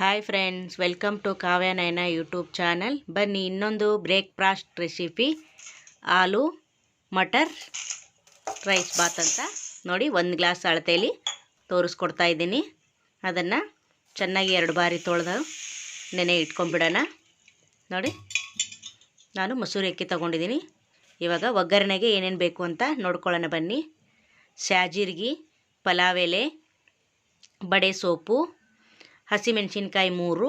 Hi friends, welcome to Kavya Nayana YouTube channel. ಬನ್ನಿ ಇನ್ನೊಂದು breakfast recipe aloo matar rice bath ಅಂತ ನೋಡಿ. 1 ಗ್ಲಾಸ್ ಅಳತೆಯಲ್ಲಿ ತೋರಿಸ್ಕೊಡ್ತಾ ಇದ್ದೀನಿ. ಅದನ್ನು ಚೆನ್ನಾಗಿ 2 ಬಾರಿ ತೊಳೆದು ನೆನೆ ಇಟ್ಕೊಂಡ್ಬಿಡೋಣ. ನೋಡಿ, ನಾನು ಮಸೂರಿ ಅಕ್ಕಿ ತೊಗೊಂಡಿದ್ದೀನಿ. ಇವಾಗ ಒಗ್ಗರಣೆಗೆ ಏನೇನು ಬೇಕು ಅಂತ ನೋಡ್ಕೊಳ್ಳೋಣ ಬನ್ನಿ. ಶಾಜೀರಿಗೆ, ಪಲಾವ್ ಎಲೆ, ಬಡೆ ಸೋಪು, ಹಸಿಮೆಣಸಿನ್ಕಾಯಿ 3,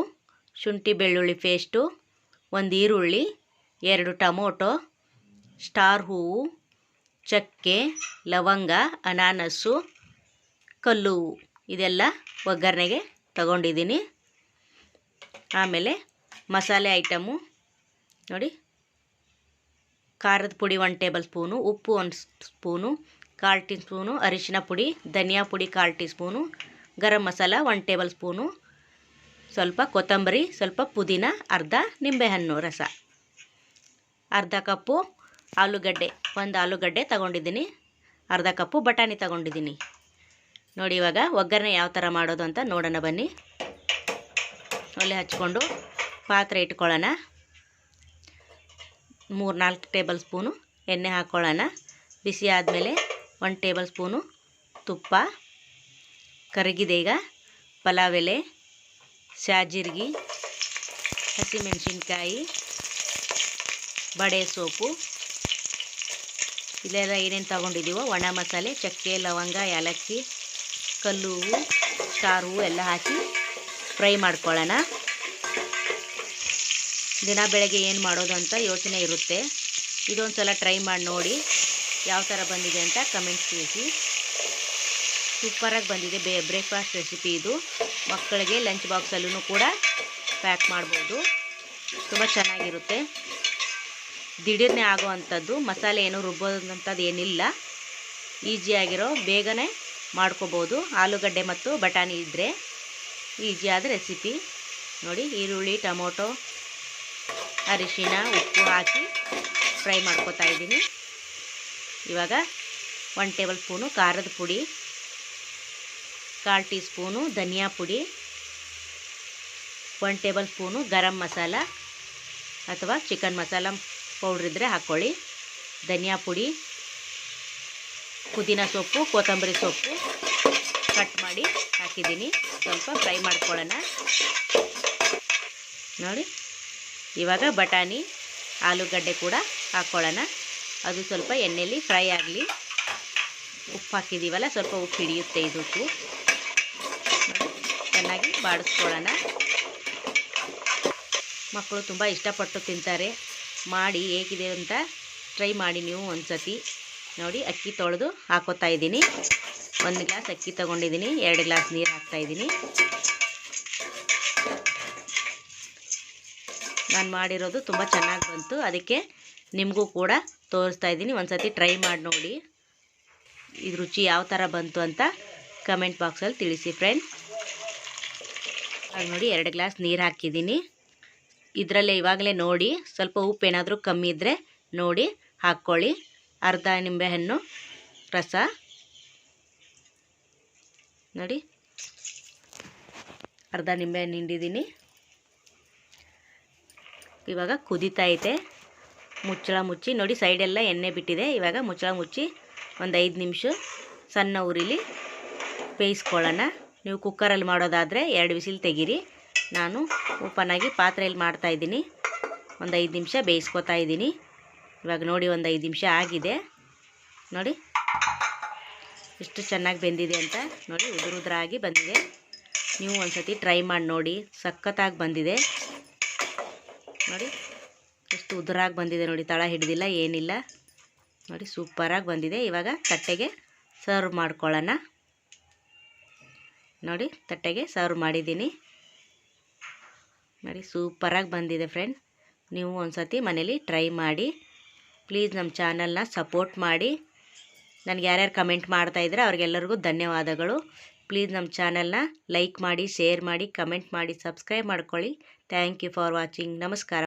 ಶುಂಠಿ ಬೆಳ್ಳುಳ್ಳಿ ಪೇಸ್ಟು, 1 ಈರುಳ್ಳಿ, 2 ಟೊಮೊಟೊ, ಸ್ಟಾರ್ ಹೂವು, ಚಕ್ಕೆ, ಲವಂಗ, ಅನಾನಸ್ಸು, ಕಲ್ಲು ಹೂವು, ಇದೆಲ್ಲ ಒಗ್ಗರಣೆಗೆ ತಗೊಂಡಿದ್ದೀನಿ. ಆಮೇಲೆ ಮಸಾಲೆ ಐಟಮು ನೋಡಿ, ಖಾರದ ಪುಡಿ 1 ಟೇಬಲ್ ಸ್ಪೂನು, ಉಪ್ಪು 1 ಸ್ಪೂನು, 1/4 ಟೀ ಸ್ಪೂನು ಅರಿಶಿನ ಪುಡಿ, ಧನಿಯಾ ಪುಡಿ 1/4 tea spoon, garam masala 1 table spoon, ಸ್ವಲ್ಪ ಕೊತ್ತಂಬರಿ, ಸ್ವಲ್ಪ ಪುದೀನ, ಅರ್ಧ ನಿಂಬೆಹಣ್ಣು ರಸ, ಅರ್ಧ ಕಪ್ಪು ಆಲೂಗಡ್ಡೆ, 1 ಆಲೂಗಡ್ಡೆ ತಗೊಂಡಿದ್ದೀನಿ, ಅರ್ಧ ಕಪ್ಪು ಬಟಾಣಿ ತಗೊಂಡಿದ್ದೀನಿ. ನೋಡಿ, ಇವಾಗ ಒಗ್ಗರಣೆ ಯಾವ ಥರ ಮಾಡೋದು ಅಂತ ನೋಡೋಣ ಬನ್ನಿ. ಒಲೆ ಹಚ್ಕೊಂಡು ಪಾತ್ರೆ ಇಟ್ಕೊಳ್ಳೋಣ. 3-4 ಟೇಬಲ್ ಸ್ಪೂನು ಎಣ್ಣೆ ಹಾಕ್ಕೊಳ್ಳೋಣ. ಬಿಸಿ ಆದಮೇಲೆ 1 ಟೇಬಲ್ ಸ್ಪೂನು ತುಪ್ಪ ಕರಗಿದೆ. ಈಗ ಪಲಾವ್ ಎಲೆ, ಶಾಜೀರಿಗೆ, ಹಸಿಮೆಣಸಿನ್ಕಾಯಿ, ಬಡೆ ಸೋಪು, ಇದೆಲ್ಲ ಏನೇನು ತೊಗೊಂಡಿದ್ದೀವೋ ಒಣ ಮಸಾಲೆ, ಚಕ್ಕೆ, ಲವಂಗ, ಏಲಕ್ಕಿ, ಕಲ್ಲು ಹೂವು, ಸ್ಟಾರ್ ಹೂವು ಎಲ್ಲ ಹಾಕಿ ಫ್ರೈ ಮಾಡ್ಕೊಳ್ಳೋಣ. ದಿನ ಬೆಳಗ್ಗೆ ಏನು ಮಾಡೋದು ಅಂತ ಯೋಚನೆ ಇರುತ್ತೆ. ಇದೊಂದು ಸಲ ಟ್ರೈ ಮಾಡಿ ನೋಡಿ ಯಾವ ಥರ ಬಂದಿದೆ ಅಂತ ಕಮೆಂಟ್ಸ್ ತಿಳಿಸಿ. ಸೂಪರಾಗಿ ಬಂದಿದೆ. ಬ್ರೇಕ್ಫಾಸ್ಟ್ ರೆಸಿಪಿ ಇದು. ಮಕ್ಕಳಿಗೆ ಲಂಚ್ ಬಾಕ್ಸಲ್ಲೂ ಕೂಡ ಪ್ಯಾಕ್ ಮಾಡ್ಬೋದು. ತುಂಬ ಚೆನ್ನಾಗಿರುತ್ತೆ. ದಿಢೀರ್ನೇ ಆಗೋ ಅಂಥದ್ದು, ಮಸಾಲೆ ಏನು ರುಬ್ಬೋದಂಥದ್ದು ಏನಿಲ್ಲ. ಈಸಿಯಾಗಿರೋ, ಬೇಗನೆ ಮಾಡ್ಕೋಬೋದು. ಆಲೂಗಡ್ಡೆ ಮತ್ತು ಬಟಾಣಿ ಇದ್ದರೆ ಈಸಿಯಾದ ರೆಸಿಪಿ. ನೋಡಿ, ಈರುಳ್ಳಿ, ಟೊಮೊಟೊ, ಅರಿಶಿನ, ಉಪ್ಪು ಹಾಕಿ ಫ್ರೈ ಮಾಡ್ಕೋತಾ ಇದ್ದೀನಿ. ಇವಾಗ 1 ಟೇಬಲ್ ಸ್ಪೂನು ಖಾರದ ಪುಡಿ, 1/4 ಟೀ ಸ್ಪೂನು ಧನಿಯಾ ಪುಡಿ, 1 ಟೇಬಲ್ ಸ್ಪೂನು ಗರಂ ಮಸಾಲ ಅಥವಾ ಚಿಕನ್ ಮಸಾಲ ಪೌಡ್ರ್ ಇದ್ದರೆ ಹಾಕ್ಕೊಳ್ಳಿ, ಧನಿಯಾ ಪುಡಿ, ಪುದೀನ ಸೊಪ್ಪು, ಕೊತ್ತಂಬರಿ ಸೊಪ್ಪು ಕಟ್ ಮಾಡಿ ಹಾಕಿದ್ದೀನಿ. ಸ್ವಲ್ಪ ಫ್ರೈ ಮಾಡ್ಕೊಳ್ಳೋಣ. ನೋಡಿ, ಇವಾಗ ಬಟಾಣಿ, ಆಲೂಗಡ್ಡೆ ಕೂಡ ಹಾಕ್ಕೊಳ್ಳೋಣ. ಅದು ಸ್ವಲ್ಪ ಎಣ್ಣೆಯಲ್ಲಿ ಫ್ರೈ ಆಗಲಿ. ಉಪ್ಪು ಹಾಕಿದ್ದೀವಲ್ಲ, ಸ್ವಲ್ಪ ಉಪ್ಪು ಹಿಡಿಯುತ್ತೆ ಇದಕ್ಕೂ. ಚೆನ್ನಾಗಿ ಬಾಡಿಸ್ಕೊಳ್ಳೋಣ. ಮಕ್ಕಳು ತುಂಬ ಇಷ್ಟಪಟ್ಟು ತಿಂತಾರೆ. ಮಾಡಿ ಹೇಗಿದೆ ಅಂತ ಟ್ರೈ ಮಾಡಿ ನೀವು ಒಂದು ಸತಿ. ನೋಡಿ, ಅಕ್ಕಿ ತೊಳೆದು ಹಾಕೋತಾ ಇದ್ದೀನಿ. 1 ಗ್ಲಾಸ್ ಅಕ್ಕಿ ತೊಗೊಂಡಿದ್ದೀನಿ, 2 ಗ್ಲಾಸ್ ನೀರು ಹಾಕ್ತಾಯಿದ್ದೀನಿ. ನಾನು ಮಾಡಿರೋದು ತುಂಬ ಚೆನ್ನಾಗಿ ಬಂತು, ಅದಕ್ಕೆ ನಿಮಗೂ ಕೂಡ ತೋರಿಸ್ತಾ ಇದ್ದೀನಿ. ಒಂದು ಸತಿ ಟ್ರೈ ಮಾಡಿ ನೋಡಿ. ಇದು ರುಚಿ ಯಾವ ಥರ ಬಂತು ಅಂತ ಕಮೆಂಟ್ ಬಾಕ್ಸಲ್ಲಿ ತಿಳಿಸಿ ಫ್ರೆಂಡ್ಸ್. ನೋಡಿ, 2 ಗ್ಲಾಸ್ ನೀರು ಹಾಕಿದ್ದೀನಿ. ಇದರಲ್ಲೇ ಇವಾಗಲೇ ನೋಡಿ, ಸ್ವಲ್ಪ ಉಪ್ಪು ಏನಾದರೂ ಕಮ್ಮಿ ಇದ್ದರೆ ನೋಡಿ ಹಾಕ್ಕೊಳ್ಳಿ. ಅರ್ಧ ನಿಂಬೆಹಣ್ಣು ರಸ ನೋಡಿ, ಅರ್ಧ ನಿಂಬೆಹಣ್ಣು ಹಿಂಡಿದ್ದೀನಿ. ಇವಾಗ ಕುದೀತಾ ಐತೆ. ಮುಚ್ಚಳ ಮುಚ್ಚಿ ನೋಡಿ, ಸೈಡೆಲ್ಲ ಎಣ್ಣೆ ಬಿಟ್ಟಿದೆ. ಇವಾಗ ಮುಚ್ಚಳ ಮುಚ್ಚಿ ಒಂದು 5 ನಿಮಿಷ ಸಣ್ಣ ಉರಿಲಿ ಬೇಯಿಸ್ಕೊಳ್ಳೋಣ. ನೀವು ಕುಕ್ಕರಲ್ಲಿ ಮಾಡೋದಾದರೆ 2 ವಿಸಿಲ್ ತೆಗೀರಿ. ನಾನು ಓಪನಾಗಿ ಪಾತ್ರೆಯಲ್ಲಿ ಮಾಡ್ತಾಯಿದ್ದೀನಿ. ಒಂದು 5 ನಿಮಿಷ ಬೇಯಿಸ್ಕೊತಾ ಇದ್ದೀನಿ. ಇವಾಗ ನೋಡಿ, ಒಂದು 5 ನಿಮಿಷ ಆಗಿದೆ. ನೋಡಿ ಎಷ್ಟು ಚೆನ್ನಾಗಿ ಬೆಂದಿದೆ ಅಂತ. ನೋಡಿ, ಉದುರಾಗಿ ಬಂದಿದೆ. ನೀವು ಒಂದು ಸತಿ ಟ್ರೈ ಮಾಡಿ ನೋಡಿ, ಸಖತ್ತಾಗಿ ಬಂದಿದೆ. ನೋಡಿ ಎಷ್ಟು ಉದುರಾಗಿ ಬಂದಿದೆ. ನೋಡಿ, ತಳ ಹಿಡಿದಿಲ್ಲ, ಏನಿಲ್ಲ. ನೋಡಿ, ಸೂಪರಾಗಿ ಬಂದಿದೆ. ಇವಾಗ ತಟ್ಟೆಗೆ ಸರ್ವ್ ಮಾಡ್ಕೊಳ್ಳೋಣ. ನೋಡಿ, ತಟ್ಟೆಗೆ ಸರ್ವ್ ಮಾಡಿದ್ದೀನಿ. ನೋಡಿ, ಸೂಪರಾಗಿ ಬಂದಿದೆ ಫ್ರೆಂಡ್. ನೀವು ಒಂದು ಸತಿ ಮನೇಲಿ ಟ್ರೈ ಮಾಡಿ. ಪ್ಲೀಸ್ ನಮ್ಮ ಚಾನಲ್ನ ಸಪೋರ್ಟ್ ಮಾಡಿ. ನನಗೆ ಯಾರ್ಯಾರು ಕಮೆಂಟ್ ಮಾಡ್ತಾಯಿದ್ರೆ ಅವ್ರಿಗೆಲ್ಲರಿಗೂ ಧನ್ಯವಾದಗಳು. ಪ್ಲೀಸ್ ನಮ್ಮ ಚಾನಲ್ನ ಲೈಕ್ ಮಾಡಿ, ಶೇರ್ ಮಾಡಿ, ಕಮೆಂಟ್ ಮಾಡಿ, ಸಬ್ಸ್ಕ್ರೈಬ್ ಮಾಡ್ಕೊಳ್ಳಿ. Thank you for watching. ನಮಸ್ಕಾರ.